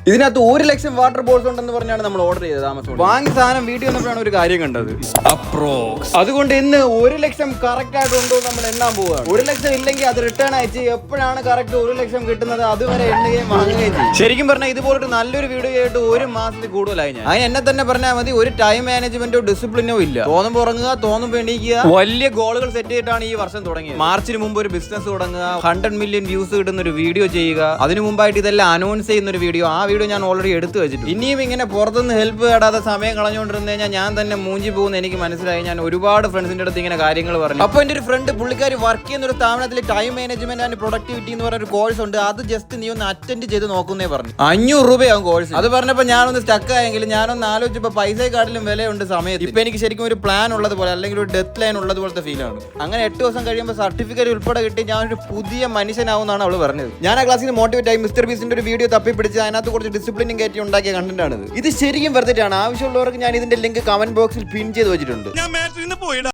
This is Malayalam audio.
ഇതിനകത്ത് 1 ലക്ഷം വാട്ടർ ബോൾസ് ഉണ്ടെന്ന് പറഞ്ഞാണ് നമ്മൾ ഓർഡർ ചെയ്തത് ആമസോൺ. വാങ്ങിയ സാധനം വീട്ടിൽ വന്നപ്പോഴാണ് ഒരു കാര്യം കണ്ടത്. അതുകൊണ്ട് ഇന്ന് 1 ലക്ഷം കറക്റ്റ് ആയിട്ടുണ്ടോ നമ്മൾ എണ്ണാൻ പോവുകയാണ്. 1 ലക്ഷം ഇല്ലെങ്കിൽ അത് റിട്ടേൺ അയച്ച് എപ്പോഴാണ് കറക്റ്റ് 1 ലക്ഷം കിട്ടുന്നത് അതുവരെ എണ്ണുകയും വാങ്ങുകയും ചെയ്യും. ശരിക്കും പറഞ്ഞാൽ ഇതുപോലൊരു നല്ലൊരു വീഡിയോ ആയിട്ട് 1 മാസത്തിൽ കൂടുതലായി ഞാൻ. അതിന് എന്നെ തന്നെ പറഞ്ഞാൽ മതി, ഒരു ടൈം മാനേജ്മെന്റോ ഡിസിപ്ലിനോ ഇല്ല. തോന്നുമ്പോൾ ഉറങ്ങുക, തോന്നുമ്പോൾ എണീക്കുക. വലിയ ഗോളുകൾ സെറ്റ് ചെയ്തിട്ടാണ് ഈ വർഷം തുടങ്ങിയത്. മാർച്ചിന് മുമ്പ് ഒരു ബിസിനസ് തുടങ്ങുക, 100 മില്യൺ വ്യൂസ് കിട്ടുന്ന ഒരു വീഡിയോ ചെയ്യുക, അതിനു മുമ്പായിട്ട് ഇതെല്ലാം അനൗൺസ് ചെയ്യുന്ന ഒരു വീഡിയോ. ആ വീഡിയോ ഞാൻ ഓൾറെഡി എടുത്തു വെച്ചിട്ടുണ്ട്. ഇനിയും ഇങ്ങനെ പുറത്തുനിന്ന് ഹെൽപ്പ് കേടാതെ സമയം കളഞ്ഞുകൊണ്ടിരുന്നു കഴിഞ്ഞാൽ ഞാൻ തന്നെ മൂഞ്ചി പോകുന്ന എനിക്ക് മനസ്സിലായി. ഞാൻ ഒരുപാട് ഫ്രണ്ട്സിന്റെ അടുത്ത് ഇങ്ങനെ കാര്യങ്ങൾ പറഞ്ഞു. അപ്പോൾ എന്റെ ഒരു ഫ്രണ്ട് പുള്ളിക്കാരി വർക്ക് ചെയ്യുന്ന ഒരു സ്ഥാപനത്തിൽ ടൈം മാനേജ്മെന്റ് ആൻഡ് പ്രൊഡക്ടിവിറ്റി എന്ന് പറയുന്ന ഒരു കോഴ്സ് ഉണ്ട്. അത് ജസ്റ്റ് നീ ഒന്ന് അറ്റൻഡ് ചെയ്ത് നോക്കുന്നേ പറഞ്ഞു. 500 രൂപയാവും കോഴ്സ്. അത് പറഞ്ഞപ്പോൾ ഞാനൊന്ന് സ്റ്റക്ക് ആയെങ്കിൽ ഞാനൊന്ന് ആലോചിച്ചപ്പോൾ പൈസയെക്കാട്ടിലും വിലയുണ്ട് സമയത്ത്. ഇപ്പൊ എനിക്ക് ശരിക്കും ഒരു പ്ലാൻ ഉള്ളതുപോലെ അല്ലെങ്കിൽ ഒരു ഡെത്ത് ലൈൻ ഉള്ളതുപോലത്തെ ഫീലാണ്. അങ്ങനെ 8 ദിവസം കഴിയുമ്പോൾ സർട്ടിഫിക്കറ്റ് ഉൾപ്പെടെ കിട്ടി ഞാനൊരു പുതിയ മനുഷ്യനാവുമെന്നാണ് അവൾ പറഞ്ഞത്. ഞാൻ ആ ക്ലാസ്സിൽ മോട്ടിവേറ്റ് ആയി മിസ്റ്റർ ബീസിന്റെ ഒരു വീഡിയോ തപ്പിപ്പിടിച്ച് അതിനകത്ത് കുറച്ച് ഡിസിപ്ലിനും കയറ്റി ഉണ്ടാക്കിയ കണ്ടന്റ് ആണ് ഇത്. ശരിക്കും വെറുതെയാണ്. ആവശ്യമുള്ളവർക്ക് ഞാൻ ഇതിന്റെ ലിങ്ക് കമന്റ് ബോക്സിൽ പിൻ ചെയ്ത് വെച്ചിട്ടുണ്ട്.